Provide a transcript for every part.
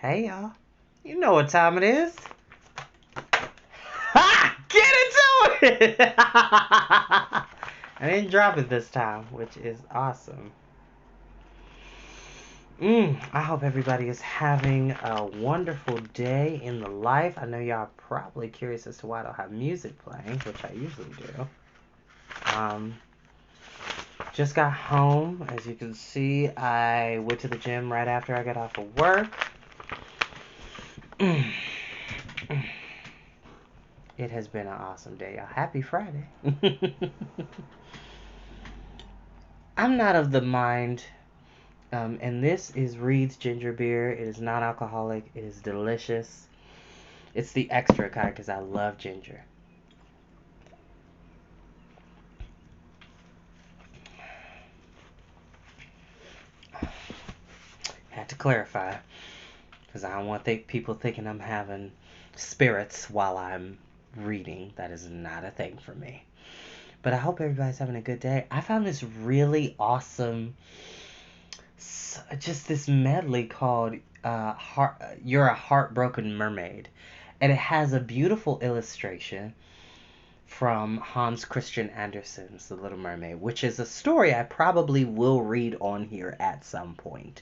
Hey y'all. You know what time it is. Ha! Get into it! I didn't drop it this time, which is awesome. I hope everybody is having a wonderful day in the life. I know y'all are probably curious as to why I don't have music playing, which I usually do. Um, just got home. As you can see, I went to the gym right after I got off of work. It has been an awesome day, y'all. Happy Friday. I'm not of the mind, and this is Reed's ginger beer. It is non-alcoholic. It is delicious. It's the extra kind because I love ginger. Had to clarify because I don't want people thinking I'm having spirits while I'm reading. That is not a thing for me. But I hope everybody's having a good day. I found this really awesome, just this medley called You're a Heartbroken Mermaid. And it has a beautiful illustration from Hans Christian Andersen's The Little Mermaid, which is a story I probably will read on here at some point.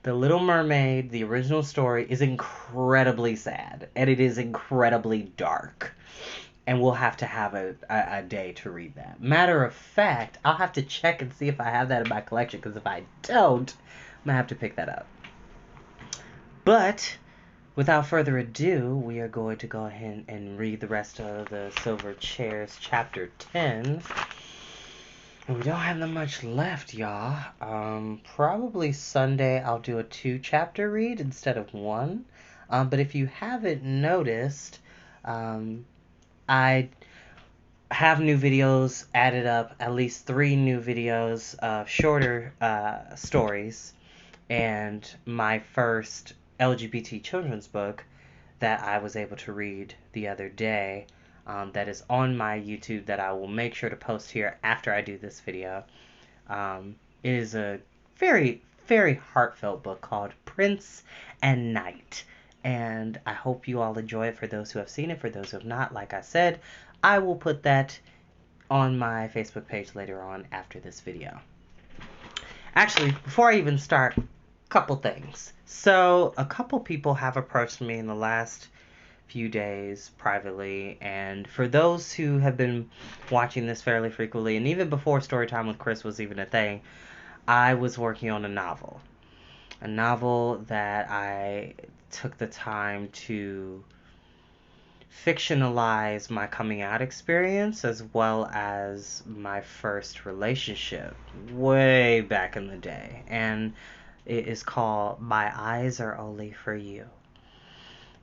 The Little Mermaid, the original story, is incredibly sad and it is incredibly dark. And we'll have to have a day to read that. Matter of fact, I'll have to check and see if I have that in my collection because if I don't, I'm going to have to pick that up. But without further ado, we are going to go ahead and read the rest of the Silver Chairs chapter 10. And we don't have that much left, y'all. Probably Sunday I'll do a 2-chapter read instead of one. But if you haven't noticed, I have new videos added up, at least 3 new videos of shorter stories, and my first LGBT children's book that I was able to read the other day, that is on my YouTube that I will make sure to post here after I do this video. It is a very, very heartfelt book called Prince and Knight. And I hope you all enjoy it. For those who have seen it, for those who have not, like I said, I will put that on my Facebook page later on after this video. Actually, before I even start, couple things. So, a couple people have approached me in the last few days privately, and for those who have been watching this fairly frequently, and even before Storytime with Chris was even a thing, I was working on a novel. A novel that I took the time to fictionalize my coming out experience as well as my first relationship way back in the day. And it is called My Eyes Are Only for You.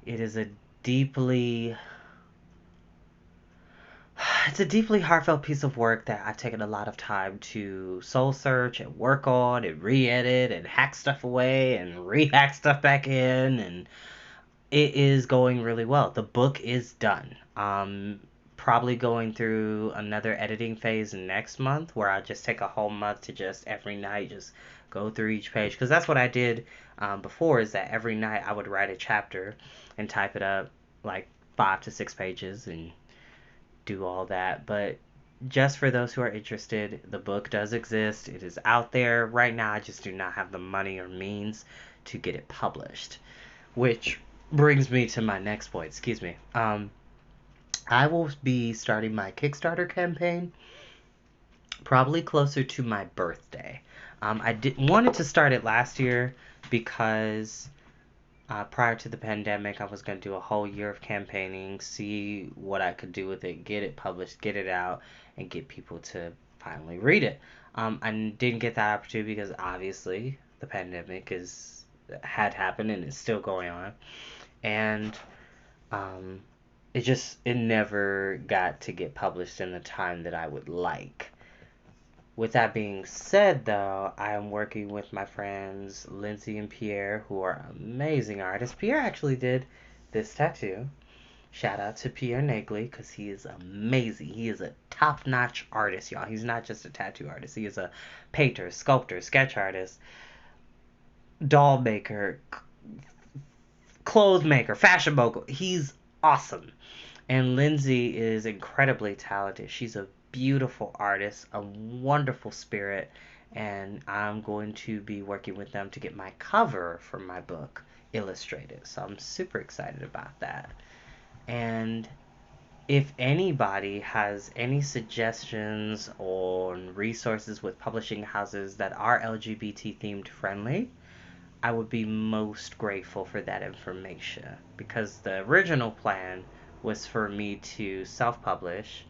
It is a deeply it's a deeply heartfelt piece of work that I've taken a lot of time to soul search and work on and re-edit and hack stuff away and re-hack stuff back in, and it is going really well. The book is done. Probably going through another editing phase next month where I just take a whole month to just every night just go through each page, because that's what I did before, is that every night I would write a chapter and type it up like 5 to 6 pages and do all that. But just for those who are interested, the book does exist. It is out there. Right now I just do not have the money or means to get it published, which brings me to my next point. Excuse me. I will be starting my Kickstarter campaign probably closer to my birthday. Wanted to start it last year because prior to the pandemic, I was going to do a whole year of campaigning, see what I could do with it, get it published, get it out, and get people to finally read it. I didn't get that opportunity because obviously the pandemic had happened and is still going on, and it never got to get published in the time that I would like. With that being said, though, I am working with my friends Lindsay and Pierre, who are amazing artists. Pierre actually did this tattoo. Shout out to Pierre Nagley, because he is amazing. He is a top-notch artist, y'all. He's not just a tattoo artist. He is a painter, sculptor, sketch artist, doll maker, clothes maker, fashion mogul. He's awesome. And Lindsay is incredibly talented. She's a beautiful artist, a wonderful spirit, and I'm going to be working with them to get my cover for my book illustrated. So I'm super excited about that. And if anybody has any suggestions on resources with publishing houses that are LGBT themed friendly, I would be most grateful for that information, because the original plan was for me to self-publish,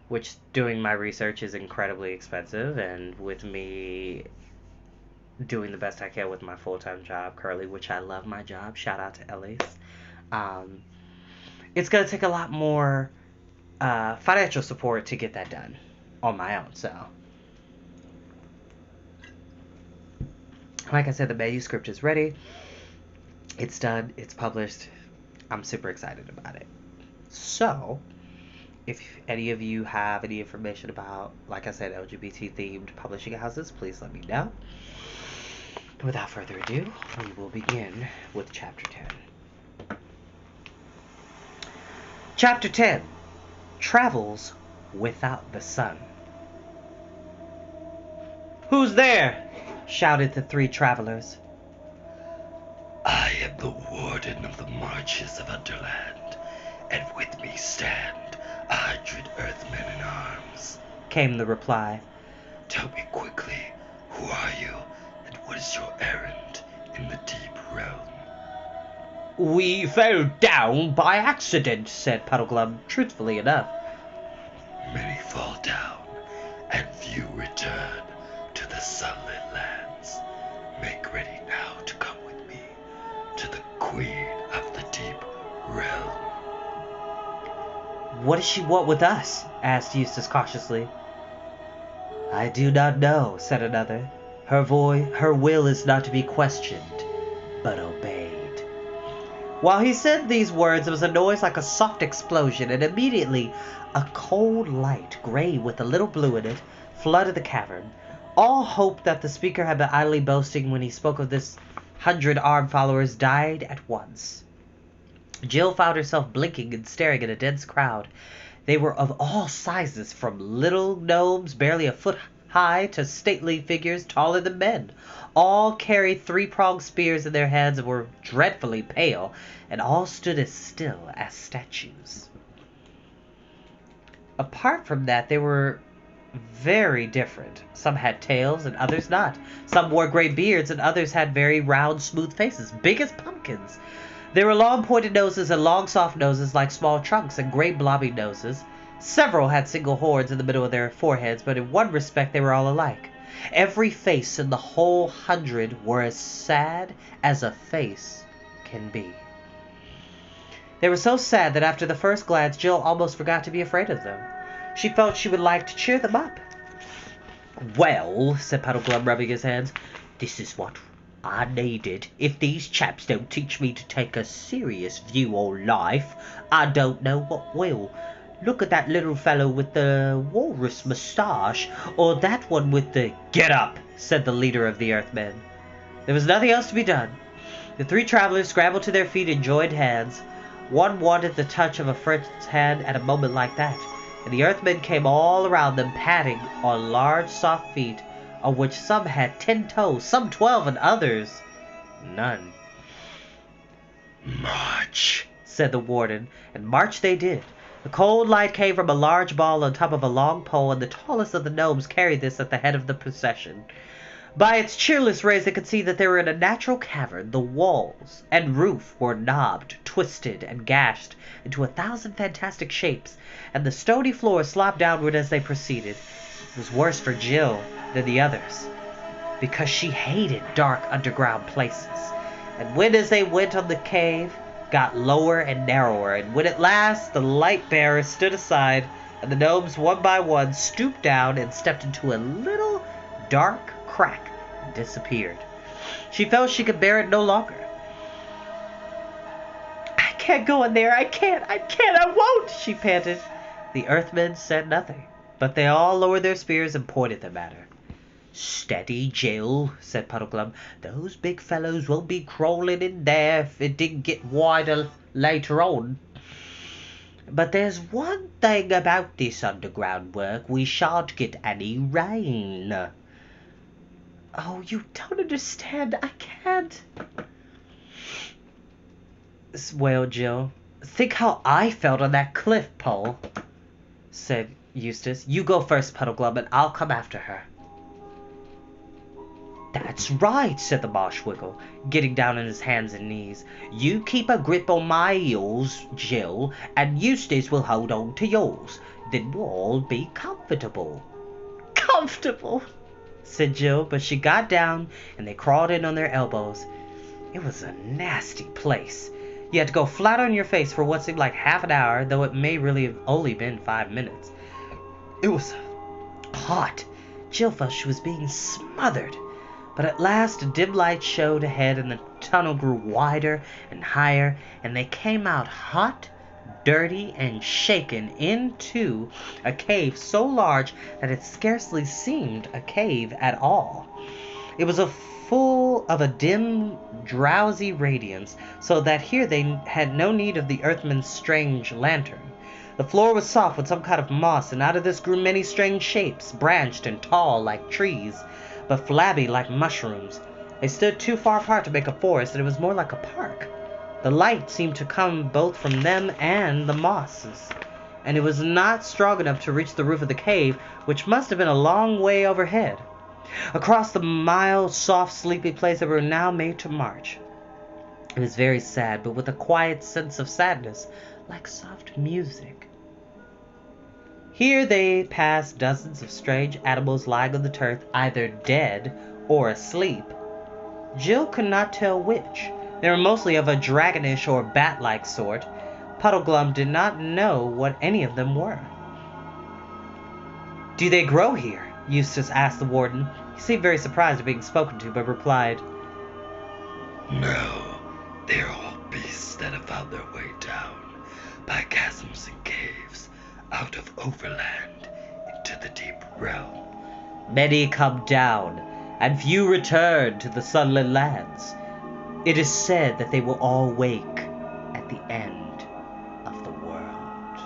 which doing my research is incredibly expensive, and with me doing the best I can with my full-time job currently, which I love my job, shout out to Elise, um, it's going to take a lot more financial support to get that done on my own. So, like I said, the manuscript is ready. It's done. It's published. I'm super excited about it. So, if any of you have any information about, like I said, LGBT-themed publishing houses, please let me know. Without further ado, we will begin with Chapter 10. Chapter 10. Travels Without the Sun. "Who's there?" shouted the three travelers. "I am the warden of the marches of Underland, and with me stand 100 Earthmen in arms," came the reply. "Tell me quickly, who are you, and what is your errand in the deep realm?" "We fell down by accident," said Puddleglum, truthfully enough. "Many fall down, and few return to the sunlit lands. Make ready now to come with me to the Queen of the Deep Realm." "What does she want with us?" asked Eustace cautiously. "I do not know," said another. Her will is not to be questioned, but obeyed." While he said these words, there was a noise like a soft explosion, and immediately a cold light, gray with a little blue in it, flooded the cavern. All hope that the speaker had been idly boasting when he spoke of this 100 armed followers died at once. Jill found herself blinking and staring at a dense crowd. They were of all sizes, from little gnomes barely a foot high to stately figures taller than men. All carried three-pronged spears in their hands and were dreadfully pale, and all stood as still as statues. Apart from that, they were very different. Some had tails and others not. Some wore gray beards and others had very round, smooth faces, big as pumpkins. There were long pointed noses and long soft noses like small trunks, and great blobby noses. Several had single horns in the middle of their foreheads, but in one respect they were all alike. Every face in the whole 100 were as sad as a face can be. They were so sad that after the first glance, Jill almost forgot to be afraid of them. She felt she would like to cheer them up. "Well," said Puddleglum, rubbing his hands, "this is what I needed. If these chaps don't teach me to take a serious view on life, I don't know what will. Look at that little fellow with the walrus moustache, or that one with the—" "Get up," said the leader of the Earthmen. There was nothing else to be done. The three travelers scrambled to their feet and joined hands. One wanted the touch of a friend's hand at a moment like that, and the Earthmen came all around them, patting on large soft feet, of which some had 10 toes, some 12, and others none. "March," said the warden, and march they did. The cold light came from a large ball on top of a long pole, and the tallest of the gnomes carried this at the head of the procession. By its cheerless rays they could see that they were in a natural cavern. The walls and roof were knobbed, twisted, and gashed into 1,000 fantastic shapes, and the stony floor slopped downward as they proceeded. It was worse for Jill than the others, because she hated dark underground places. And when, as they went on, the cave got lower and narrower, and when at last the light bearer stood aside, and the gnomes one by one stooped down and stepped into a little dark crack and disappeared, she felt she could bear it no longer. "I can't go in there, I can't, I won't," she panted. The Earthmen said nothing, but they all lowered their spears and pointed them at her. "Steady, Jill," said Puddleglum. "Those big fellows won't be crawling in there if it didn't get wider later on. But there's one thing about this underground work. We shan't get any rain." "Oh, you don't understand. I can't," wailed Jill. "Think how I felt on that cliff, Pole," said Eustace. "You go first, Puddleglum, and I'll come after her." "That's right," said the Marshwiggle, getting down on his hands and knees. "You keep a grip on my heels, Jill, and Eustace will hold on to yours. Then we'll all be comfortable." "Comfortable," said Jill, but she got down, and they crawled in on their elbows. It was a nasty place. You had to go flat on your face for what seemed like half an hour, though it may really have only been 5 minutes. It was hot. Jill felt she was being smothered. But at last a dim light showed ahead, and the tunnel grew wider and higher, and they came out hot, dirty, and shaken into a cave so large that it scarcely seemed a cave at all. It was full of a dim, drowsy radiance, so that here they had no need of the Earthman's strange lantern. The floor was soft with some kind of moss, and out of this grew many strange shapes, branched and tall like trees, but flabby like mushrooms. They stood too far apart to make a forest, and it was more like a park. The light seemed to come both from them and the mosses, and it was not strong enough to reach the roof of the cave, which must have been a long way overhead. Across the mild, soft, sleepy place they were now made to march. It was very sad, but with a quiet sense of sadness, like soft music. Here they passed dozens of strange animals lying on the turf, either dead or asleep. Jill could not tell which. They were mostly of a dragonish or bat-like sort. Puddleglum did not know what any of them were. "Do they grow here?" Eustace asked the warden. He seemed very surprised at being spoken to, but replied, "No, they are all beasts that have found their way down by chasms and caves, out of overland into the deep realm. Many come down, and few return to the sunlit lands. It is said that they will all wake at the end of the world."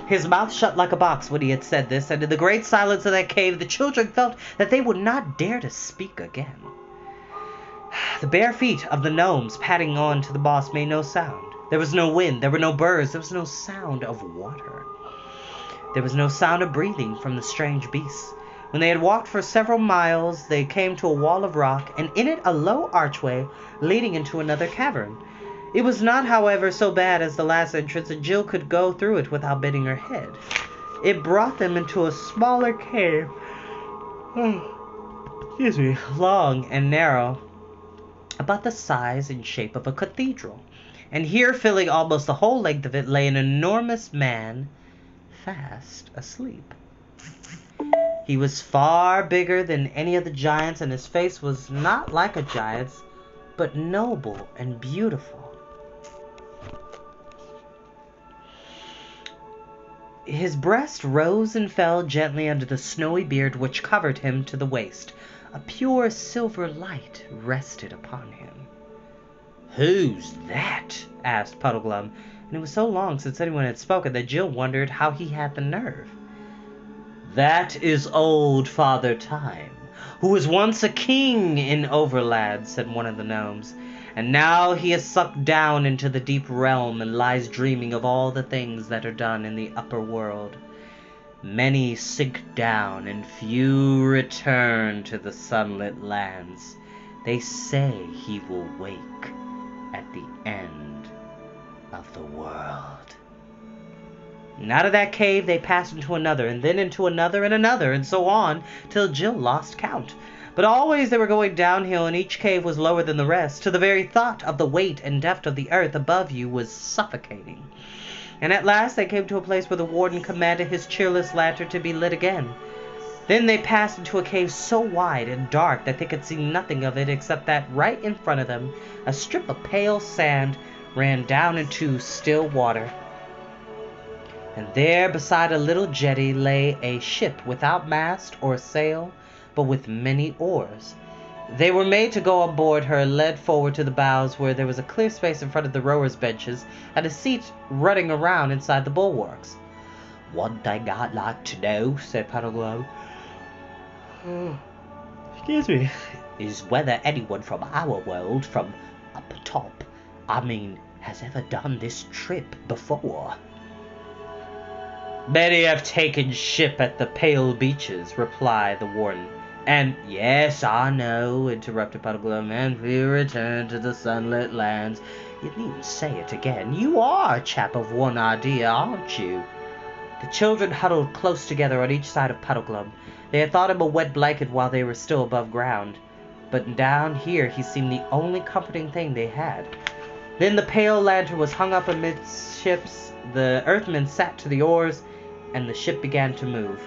His mouth shut like a box when he had said this, and in the great silence of that cave the children felt that they would not dare to speak again. The bare feet of the gnomes padding on to the moss made no sound. There was no wind, there were no birds, there was no sound of water. There was no sound of breathing from the strange beasts. When they had walked for several miles, they came to a wall of rock, and in it a low archway leading into another cavern. It was not, however, so bad as the last entrance, and Jill could go through it without bending her head. It brought them into a smaller cave, long and narrow, about the size and shape of a cathedral. And here, filling almost the whole length of it, lay an enormous man, fast asleep. He was far bigger than any of the giants, and his face was not like a giant's, but noble and beautiful. His breast rose and fell gently under the snowy beard which covered him to the waist. A pure silver light rested upon him. "Who's that?" asked Puddleglum, and it was so long since anyone had spoken that Jill wondered how he had the nerve. "That is old Father Time, who was once a king in Overland," said one of the gnomes, "and now he has sunk down into the deep realm and lies dreaming of all the things that are done in the upper world. Many sink down, and few return to the sunlit lands. They say he will wake at the end of the world." And out of that cave they passed into another, and then into another and another, and so on, till Jill lost count. But always they were going downhill, and each cave was lower than the rest, till the very thought of the weight and depth of the earth above you was suffocating. And at last they came to a place where the warden commanded his cheerless lantern to be lit again. Then they passed into a cave so wide and dark that they could see nothing of it except that right in front of them a strip of pale sand ran down into still water. And there beside a little jetty lay a ship without mast or sail, but with many oars. They were made to go on board her, led forward to the bows where there was a clear space in front of the rowers' benches and a seat running around inside the bulwarks. "One thing I'd like to know," said Puddleglum, excuse me, "is whether anyone from our world, from up top, has ever done this trip before." "Many have taken ship at the Pale Beaches," replied the warden. "And—" "Yes, I know," interrupted Puddleglum, "and we return to the sunlit lands." "You needn't say it again. You are a chap of one idea, aren't you?" The children huddled close together on each side of Puddleglum. They had thought him a wet blanket while they were still above ground, but down here he seemed the only comforting thing they had. Then the pale lantern was hung up amidships, the Earthmen sat to the oars, and the ship began to move.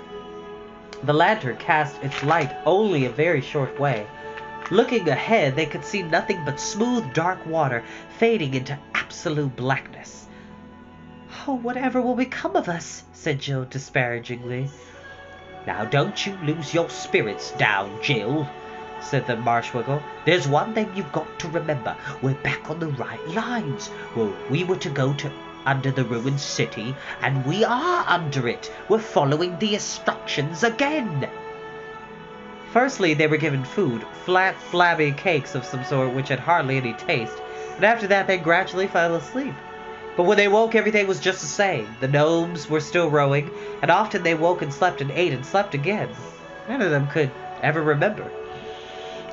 The lantern cast its light only a very short way. Looking ahead, they could see nothing but smooth, dark water, fading into absolute blackness. "Oh, whatever will become of us?" said Jill disparagingly. "Now don't you lose your spirits down, Jill," said the Marshwiggle. "There's one thing you've got to remember. We're back on the right lines. Well, we were to go to under the ruined city, and we are under it. We're following the instructions again." Firstly, they were given food, flat, flabby cakes of some sort which had hardly any taste, and after that they gradually fell asleep. But when they woke, everything was just the same. The gnomes were still rowing, and often they woke and slept and ate and slept again. None of them could ever remember.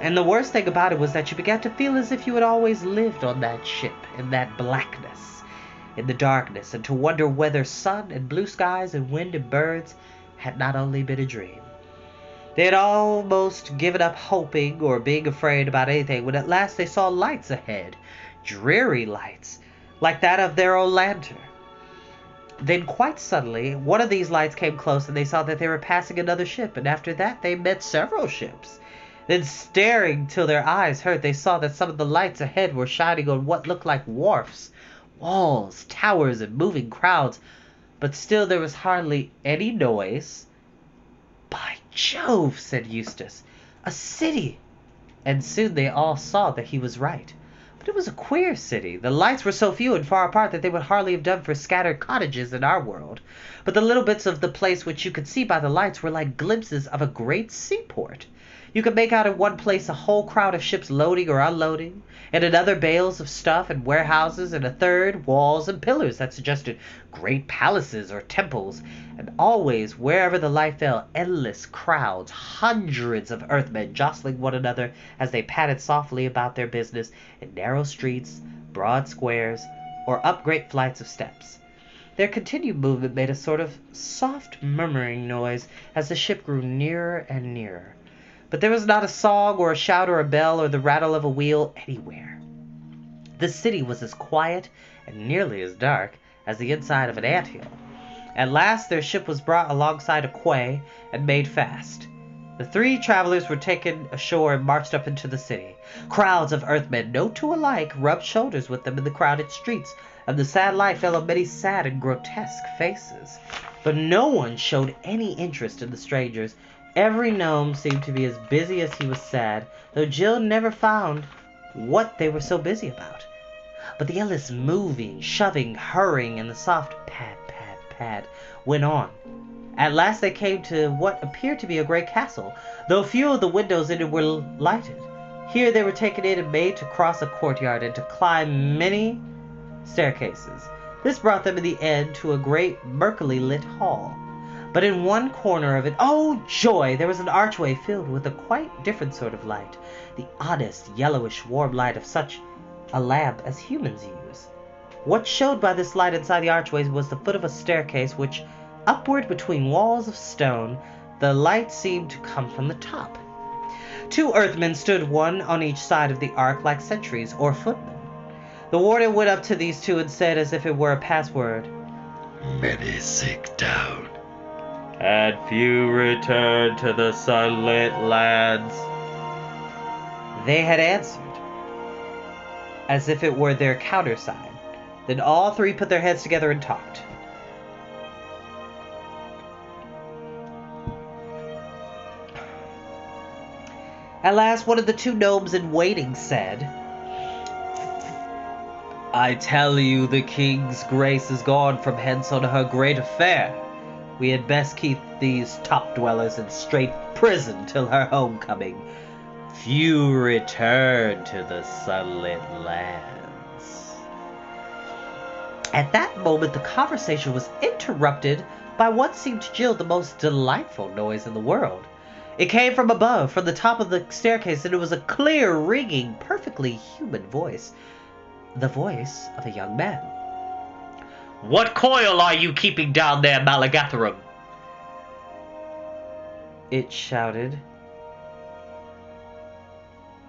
And the worst thing about it was that you began to feel as if you had always lived on that ship, in that blackness, in the darkness, and to wonder whether sun and blue skies and wind and birds had not only been a dream. They had almost given up hoping or being afraid about anything when at last they saw lights ahead, dreary lights, like that of their own lantern. Then quite suddenly, one of these lights came close and they saw that they were passing another ship, and after that they met several ships. Then, staring till their eyes hurt, they saw that some of the lights ahead were shining on what looked like wharfs, walls, towers, and moving crowds, but still there was hardly any noise. "By Jove," said Eustace, "a city!" And soon they all saw that he was right. But it was a queer city. The lights were so few and far apart that they would hardly have done for scattered cottages in our world. But the little bits of the place which you could see by the lights were like glimpses of a great seaport. You could make out in one place a whole crowd of ships loading or unloading, in another bales of stuff and warehouses, and a third walls and pillars that suggested great palaces or temples, and always, wherever the light fell, endless crowds, hundreds of Earthmen jostling one another as they padded softly about their business in narrow streets, broad squares, or up great flights of steps. Their continued movement made a sort of soft murmuring noise as the ship grew nearer and nearer. But there was not a song or a shout or a bell or the rattle of a wheel anywhere. The city was as quiet and nearly as dark as the inside of an anthill. At last their ship was brought alongside a quay and made fast. The three travelers were taken ashore and marched up into the city. Crowds of Earthmen, no two alike, rubbed shoulders with them in the crowded streets, and the sad light fell on many sad and grotesque faces. But no one showed any interest in the strangers. Every gnome seemed to be as busy as he was sad, though Jill never found what they were so busy about. But the endless moving, shoving, hurrying, and the soft pad, pad, pad went on. At last they came to what appeared to be a great castle, though few of the windows in it were lighted. Here they were taken in and made to cross a courtyard and to climb many staircases. This brought them in the end to a great murkily lit hall. But in one corner of it, oh joy, there was an archway filled with a quite different sort of light, the honest, yellowish, warm light of such a lamp as humans use. What showed by this light inside the archways was the foot of a staircase which, upward between walls of stone, the light seemed to come from the top. Two Earthmen stood one on each side of the ark like sentries or footmen. The warden went up to these two and said, as if it were a password, "Many sink down, and few return to the sunlit lands." They had answered, as if it were their countersign. Then all three put their heads together and talked. At last, one of the two gnomes in waiting said, I tell you, the king's grace is gone from hence on her great affair. We had best keep these top dwellers in strait prison till her homecoming. Few return to the sunlit lands. At that moment, the conversation was interrupted by what seemed to Jill the most delightful noise in the world. It came from above, from the top of the staircase, and it was a clear, ringing, perfectly human voice. The voice of a young man. What coil are you keeping down there, Malagatharum? It shouted.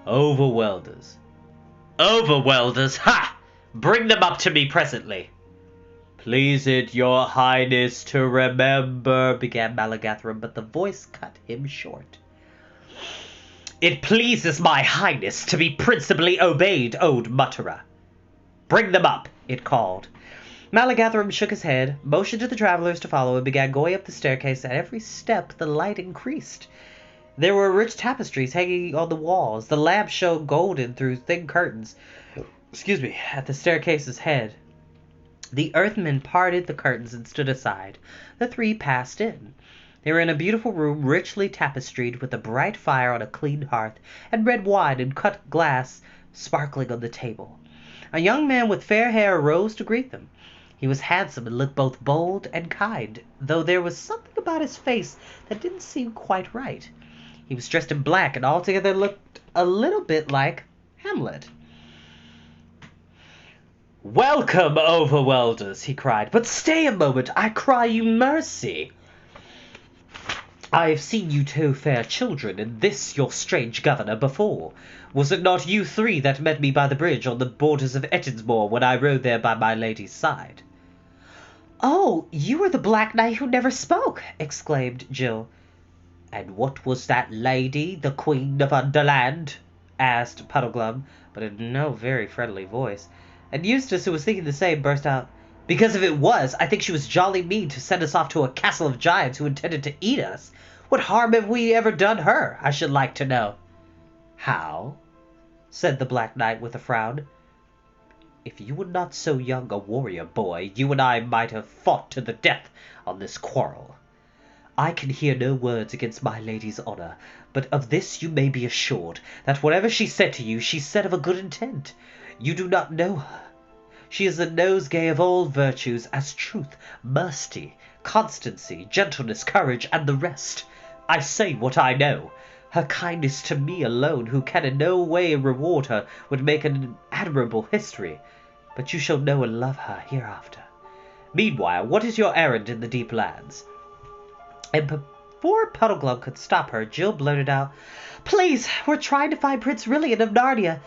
Overwelders. Overwelders? Ha! Bring them up to me presently. Please it your highness to remember, began Malagatharum, but the voice cut him short. It pleases my highness to be principally obeyed, old mutterer. Bring them up, it called. Malagatharum shook his head, motioned to the travelers to follow, and began going up the staircase. At every step the light increased. There were rich tapestries hanging on the walls. The lamp shone golden through thin curtains at the staircase's head. The earthmen parted the curtains and stood aside. The three passed in. They were in a beautiful room, richly tapestried, with a bright fire on a clean hearth, and red wine and cut glass sparkling on the table. A young man with fair hair rose to greet them. He was handsome and looked both bold and kind, though there was something about his face that didn't seem quite right. He was dressed in black and altogether looked a little bit like Hamlet. Welcome, overwelders, he cried. But stay a moment, I cry you mercy. I have seen you two fair children, and this your strange governor before. Was it not you three that met me by the bridge on the borders of Ettinsmoor when I rode there by my lady's side? Oh, you are the Black Knight who never spoke, exclaimed Jill. And what was that lady, the Queen of Underland? Asked Puddleglum, but in no very friendly voice. And Eustace, who was thinking the same, burst out, Because if it was, I think she was jolly mean to send us off to a castle of giants who intended to eat us. What harm have we ever done her, I should like to know? How? Said the Black Knight with a frown. If you were not so young a warrior boy, you and I might have fought to the death on this quarrel. I can hear no words against my lady's honour, but of this you may be assured, that whatever she said to you, she said of a good intent. You do not know her. She is a nosegay of all virtues, as truth, mercy, constancy, gentleness, courage, and the rest. I say what I know. Her kindness to me alone, who can in no way reward her, would make an admirable history. But you shall know and love her hereafter. Meanwhile, what is your errand in the deep lands? And before Puddleglum could stop her, Jill blurted out, Please, we're trying to find Prince Rilian of Narnia.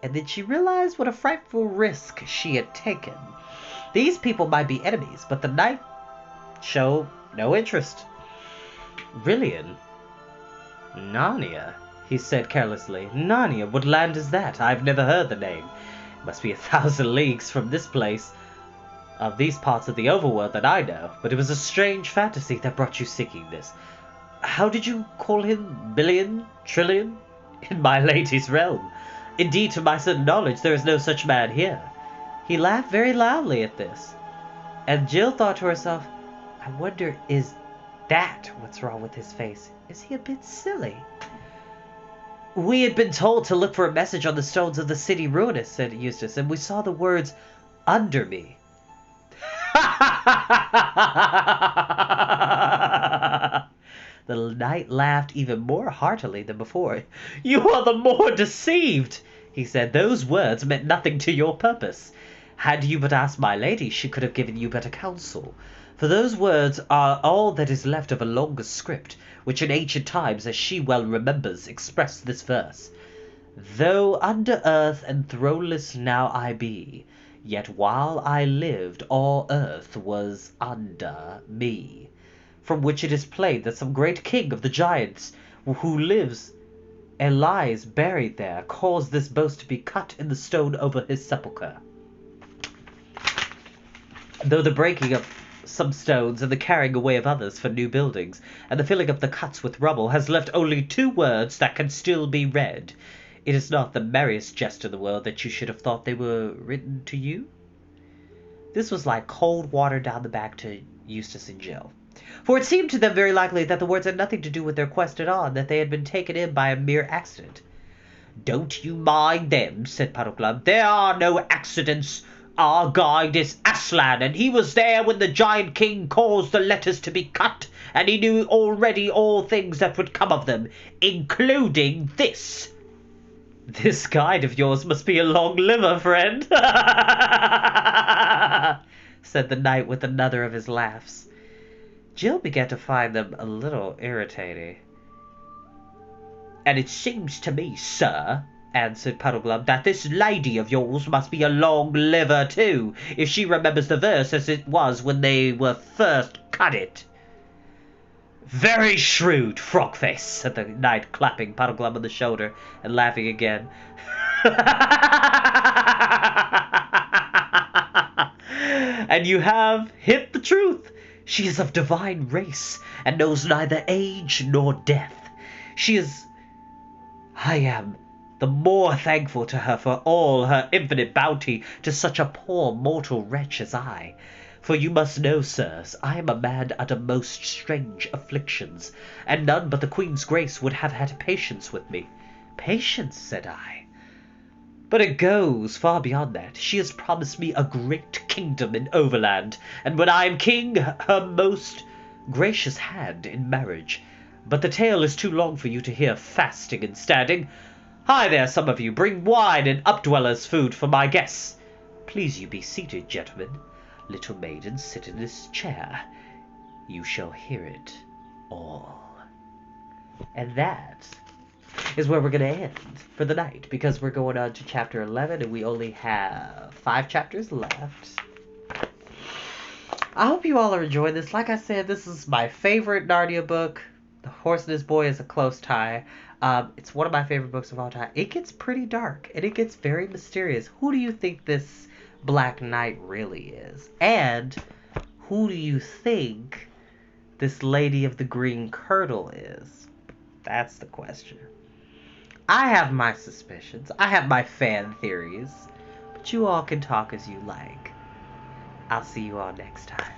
And then she realized what a frightful risk she had taken. These people might be enemies, but the knight showed no interest. Rilian? Narnia, he said carelessly. Narnia, what land is that? I've never heard the name. It must be 1,000 leagues from this place, of these parts of the overworld that I know. But it was a strange fantasy that brought you seeking this. How did you call him? Billion? Trillion? In my lady's realm. Indeed, to my certain knowledge, there is no such man here. He laughed very loudly at this. And Jill thought to herself, I wonder, is that what's wrong with his face? Is he a bit silly? We had been told to look for a message on the stones of the city ruinous, said Eustace, and we saw the words, under me. The knight laughed even more heartily than before. You are the more deceived, he said. Those words meant nothing to your purpose. Had you but asked my lady, she could have given you better counsel. For those words are all that is left of a longer script, which in ancient times, as she well remembers, expressed this verse. Though under earth and throneless now I be, yet while I lived all earth was under me. From which it is plain that some great king of the giants, who lives and lies buried there, caused this boast to be cut in the stone over his sepulchre. Though the breaking of some stones and the carrying away of others for new buildings, and the filling of the cuts with rubble has left only 2 words that can still be read. It is not the merriest jest in the world that you should have thought they were written to you. This was like cold water down the back to Eustace and Jill, for it seemed to them very likely that the words had nothing to do with their quest at all, and that they had been taken in by a mere accident. "Don't you mind them," said Puddleglum. "There are no accidents. Our guide is Aslan, and he was there when the giant king caused the letters to be cut, and he knew already all things that would come of them, including this." "This guide of yours must be a long liver, friend," said the knight with another of his laughs. Jill began to find them a little irritating. "And it seems to me, sir," answered Puddleglum, "that this lady of yours must be a long liver too, if she remembers the verse as it was when they were first cut it." "Very shrewd, Frogface," said the knight, clapping Puddleglum on the shoulder and laughing again. "And you have hit the truth. She is of divine race, and knows neither age nor death. I am the more thankful to her for all her infinite bounty to such a poor mortal wretch as I. For you must know, sirs, I am a man under most strange afflictions, and none but the Queen's grace would have had patience with me." "Patience," said I. "But it goes far beyond that. She has promised me a great kingdom in Overland, and when I am king, her most gracious hand in marriage. But the tale is too long for you to hear fasting and standing. Hi there, some of you, bring wine and updwellers' food for my guests. Please you be seated, gentlemen. Little maiden, sit in this chair. You shall hear it all." And that is where we're going to end for the night, because we're going on to chapter 11, and we only have 5 chapters left. I hope you all are enjoying this. Like I said, this is my favorite Narnia book. The Horse and His Boy is a close tie. It's one of my favorite books of all time. It gets pretty dark, and it gets very mysterious. Who do you think this Black Knight really is? And who do you think this Lady of the Green Kirtle is? That's the question. I have my suspicions. I have my fan theories. But you all can talk as you like. I'll see you all next time.